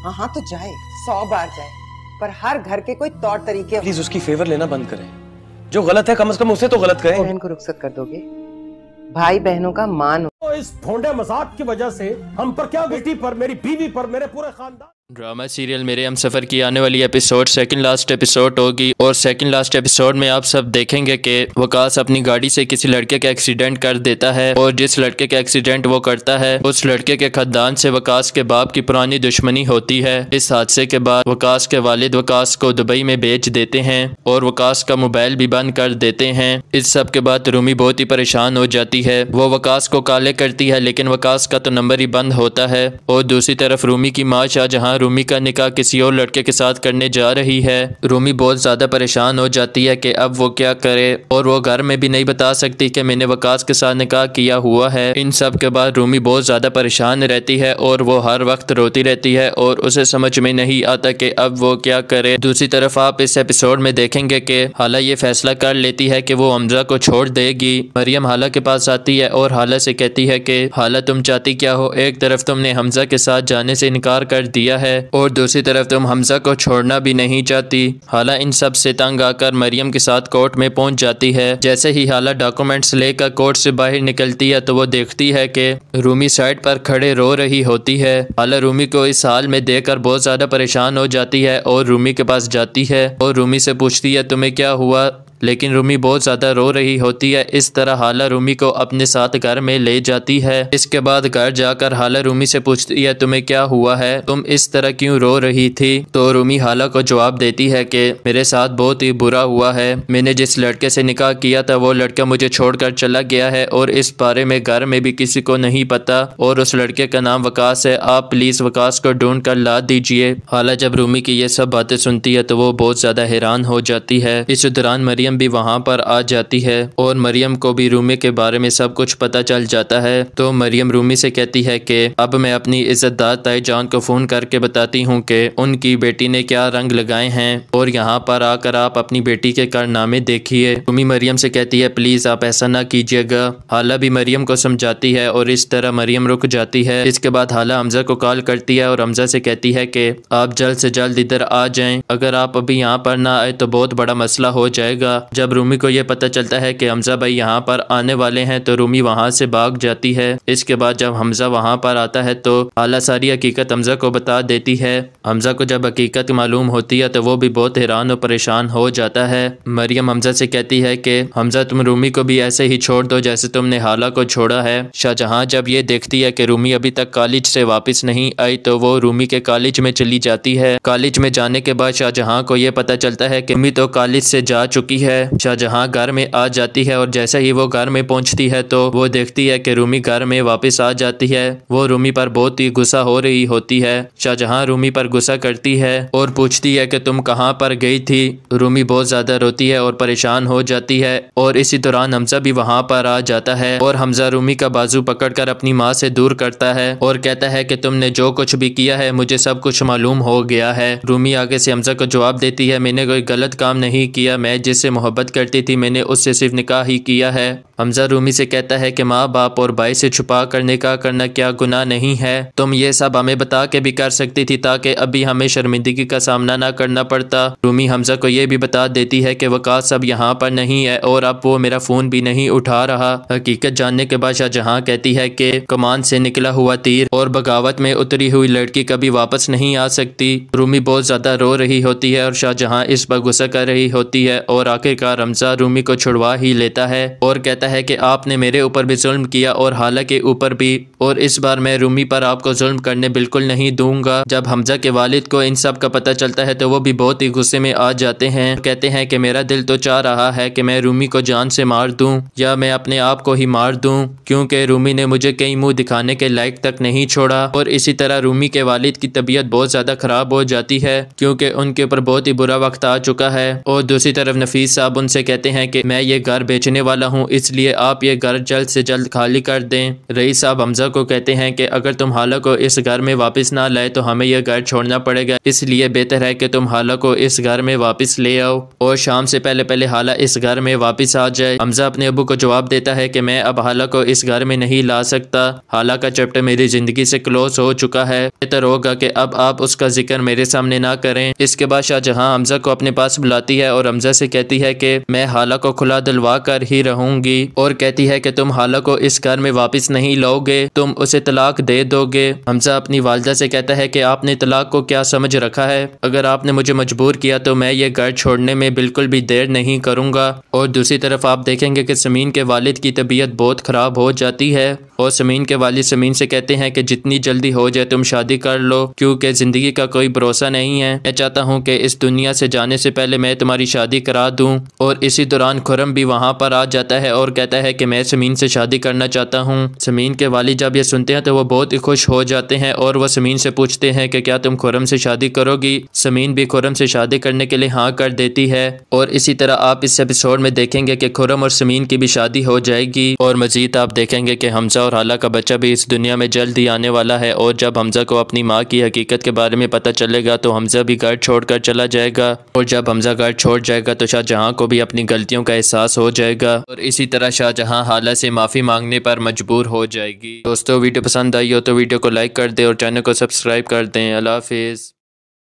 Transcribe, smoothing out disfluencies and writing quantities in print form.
हाँ हाँ तो जाए, 100 बार जाए, पर हर घर के कोई तौर तरीके। प्लीज उसकी फेवर लेना बंद करें। जो गलत है कम से कम उसे तो गलत करें। बहन को रुखसत कर दोगे? भाई बहनों का मान। तो इस भोंडे मजाक की वजह से हम पर क्या, बेटी पर, मेरी बीवी पर, मेरे पूरे खानदान। ड्रामा सीरियल मेरे हम सफ़र की आने वाली एपिसोड सेकंड लास्ट एपिसोड होगी और सेकंड लास्ट एपिसोड में आप सब देखेंगे कि वकास अपनी गाड़ी से किसी लड़के का एक्सीडेंट कर देता है और जिस लड़के का एक्सीडेंट वो करता है उस लड़के के खानदान से वकास के बाप की पुरानी दुश्मनी होती है। इस हादसे के बाद वकास के वालिद वकास को दुबई में बेच देते हैं और वकास का मोबाइल भी बंद कर देते हैं। इस सब के बाद रूमी बहुत ही परेशान हो जाती है। वो वकास को कॉलें करती है लेकिन वकास का तो नंबर ही बंद होता है। और दूसरी तरफ रूमी की माँ शाहजहां रूमी का निकाह किसी और लड़के के साथ करने जा रही है। रूमी बहुत ज़्यादा परेशान हो जाती है कि अब वो क्या करे और वो घर में भी नहीं बता सकती कि मैंने वकास के साथ निकाह किया हुआ है। इन सब के बाद रूमी बहुत ज़्यादा परेशान रहती है और वो हर वक्त रोती रहती है और उसे समझ में नहीं आता कि अब वो क्या करे। दूसरी तरफ आप इस एपिसोड में देखेंगे कि हाला ये फैसला कर लेती है कि वो हमजा को छोड़ देगी। मरियम हाला के पास आती है और हाला से कहती है कि हाला तुम चाहती क्या हो? एक तरफ तुमने हमजा के साथ जाने से इनकार कर दिया है और दूसरी तरफ तुम हमजा को छोड़ना भी नहीं चाहती। हाला इन सब से तंग आकर मरियम के साथ कोर्ट में पहुंच जाती है। जैसे ही हाला डॉक्यूमेंट्स लेकर कोर्ट से बाहर निकलती है तो वो देखती है कि रूमी साइड पर खड़े रो रही होती है। हाला रूमी को इस हाल में देखकर बहुत ज्यादा परेशान हो जाती है और रूमी के पास जाती है और रूमी से पूछती है तुम्हें क्या हुआ, लेकिन रूमी बहुत ज़्यादा रो रही होती है। इस तरह हाला रूमी को अपने साथ घर में ले जाती है। इसके बाद घर जाकर हाला रूमी से पूछती है तुम्हें क्या हुआ है, तुम इस तरह क्यों रो रही थी? तो रूमी हाला को जवाब देती है कि मेरे साथ बहुत ही बुरा हुआ है। मैंने जिस लड़के से निकाह किया था वो लड़का मुझे छोड़कर चला गया है और इस बारे में घर में भी किसी को नहीं पता और उस लड़के का नाम वकास है। आप प्लीज़ वकास को ढूंढ कर ला दीजिए। हाला जब रूमी की ये सब बातें सुनती है तो वो बहुत ज़्यादा हैरान हो जाती है। इस दौरान मरियम भी वहां पर आ जाती है और मरियम को भी रूमी के बारे में सब कुछ पता चल जाता है। तो मरियम रूमी से कहती है कि अब मैं अपनी इज्जतदार ताई जान को फोन करके बताती हूँ कि उनकी बेटी ने क्या रंग लगाए हैं और यहाँ पर आकर आप अपनी बेटी के कारनामे देखिए। रूमी मरियम से कहती है प्लीज आप ऐसा ना कीजिएगा। हाला भी मरियम को समझाती है और इस तरह मरियम रुक जाती है। इसके बाद हाला हमजा को कॉल करती है और हमजा से कहती है कि आप जल्द से जल्द इधर आ जाएं। अगर आप अभी यहाँ पर ना आए तो बहुत बड़ा मसला हो जाएगा। जब रूमी को यह पता चलता है कि हमजा भाई यहाँ पर आने वाले हैं तो रूमी वहाँ से भाग जाती है। इसके बाद जब हमजा वहाँ पर आता है तो हाला सारी हकीकत हमजा को बता देती है। हमजा को जब हकीकत मालूम होती है तो वो भी बहुत हैरान और परेशान हो जाता है। मरियम हमजा से कहती है कि हमजा तुम रूमी को भी ऐसे ही छोड़ दो जैसे तुमने हाला को छोड़ा है। शाहजहां जब ये देखती है कि रूमी अभी तक कॉलेज से वापस नहीं आई तो वो रूमी के कॉलेज में चली जाती है। कॉलेज में जाने के बाद शाहजहां को ये पता चलता है कि रूमी तो कॉलेज से जा चुकी है। शाहजहां घर में आ जाती है और जैसे ही वो घर में पहुंचती है तो वो देखती है कि रूमी घर में वापस आ जाती है। वो रूमी पर बहुत ही गुस्सा हो रही होती है। शाहजहां रूमी पर गुस्सा करती है और पूछती है कि तुम कहां पर गई थी। रूमी बहुत ज्यादा रोती है और परेशान हो जाती है और इसी दौरान हमजा भी वहां पर आ जाता है और हमजा रूमी का बाजू पकड़कर अपनी माँ से दूर करता है और कहता है कि तुमने जो कुछ भी किया है मुझे सब कुछ मालूम हो गया है। रूमी आगे से हमजा को जवाब देती है मैंने कोई गलत काम नहीं किया, मैं जिससे मोहब्बत करती थी मैंने उससे सिर्फ निकाह ही किया है। हमजा रूमी से कहता है कि माँ बाप और भाई से छुपा कर निकाह करना क्या गुनाह नहीं है, तुम ये सब हमें बता के भी कर सकती थी ताकि अभी हमें शर्मिंदगी का सामना ना करना पड़ता। रूमी हमजा को ये भी बता देती है कि वकास अब यहाँ पर नहीं है और अब वो मेरा फोन भी नहीं उठा रहा। हकीकत जानने के बाद शाहजहां कहती है कि कमान से निकला हुआ तीर और बगावत में उतरी हुई लड़की कभी वापस नहीं आ सकती। रूमी बहुत ज्यादा रो रही होती है और शाहजहां इस पर गुस्सा कर रही होती है और आखिरकार हमजा रूमी को छुड़वा ही लेता है और कहता है कि आपने मेरे ऊपर भी जुल्म किया और हाला के ऊपर भी, और इस बार मैं रूमी पर आपको जुल्म करने बिल्कुल नहीं दूंगा। जब हमजा के वालिद को इन सब का पता चलता है तो वो भी बहुत ही गुस्से में आ जाते हैं। कहते हैं कि मेरा दिल तो चाह रहा है कि मैं रूमी को जान से मार दूं या मैं अपने आप को ही मार दूं, क्योंकि रूमी ने मुझे कई मुंह दिखाने के लायक तक नहीं छोड़ा। और इसी तरह रूमी के वालिद की तबीयत बहुत ज्यादा खराब हो जाती है क्योंकि उनके ऊपर बहुत ही बुरा वक्त आ चुका है। और दूसरी तरफ नफीस रईस साहब उनसे कहते हैं कि मैं ये घर बेचने वाला हूँ, इसलिए आप ये घर जल्द से जल्द खाली कर दें। रईस साहब हमजा को कहते हैं कि अगर तुम हाला को इस घर में वापस ना लाए तो हमें यह घर छोड़ना पड़ेगा, इसलिए बेहतर है कि तुम हाला को इस घर में वापस ले आओ और शाम से पहले पहले हाला इस घर में वापस आ जाए। हमजा अपने अबू को जवाब देता है कि मैं अब हाला को इस घर में नहीं ला सकता, हाला का चैप्टर मेरी जिंदगी से क्लोज हो चुका है, बेहतर होगा कि अब आप उसका जिक्र मेरे सामने ना करें। इसके बाद शाहजहां हमजा को अपने पास बुलाती है और हमजा से कहती है कि मैं हाला को खुला दिलवा कर ही रहूंगी और कहती है कि तुम हाला को इस घर में वापस नहीं लाओगे, तुम उसे तलाक दे दोगे। हमजा अपनी वालिदा से कहता है कि आपने तलाक को क्या समझ रखा है, अगर आपने मुझे मजबूर किया तो मैं ये घर छोड़ने में बिल्कुल भी देर नहीं करूंगा। और दूसरी तरफ आप देखेंगे कि समीन के वालिद की तबीयत बहुत ख़राब हो जाती है और समीन के वालिद समीन से कहते हैं कि जितनी जल्दी हो जाए तुम शादी कर लो, क्योंकि ज़िंदगी का कोई भरोसा नहीं है। मैं चाहता हूँ कि इस दुनिया से जाने से पहले मैं तुम्हारी शादी करा दूँ। और इसी दौरान खुरम भी वहाँ पर आ जाता है और कहता है कि मैं समीन से शादी करना चाहता हूँ। समीन के वालिद जब ये सुनते हैं तो वो बहुत ही खुश हो जाते हैं और वह समीन से पूछते हैं कि क्या तुम खुरम से शादी करोगी। समीन भी खुरम से शादी करने के लिए हाँ कर देती है और इसी तरह आप इस एपिसोड में देखेंगे कि खुरम और समीन की भी शादी हो जाएगी। और मजीद आप देखेंगे कि हमजा और हाला का बच्चा भी इस दुनिया में जल्द ही आने वाला है और जब हमजा को अपनी माँ की हकीकत के बारे में पता चलेगा तो हमजा भी घर छोड़कर चला जाएगा और जब हमजा घर छोड़ जाएगा तो शाहजहां को भी अपनी गलतियों का एहसास हो जाएगा और इसी तरह शाहजहां हाला से माफ़ी मांगने पर मजबूर हो जाएगी। दोस्तों वीडियो पसंद आई हो तो वीडियो को लाइक कर दें और चैनल को सब्सक्राइब कर दें। अल्लाह हाफिज़।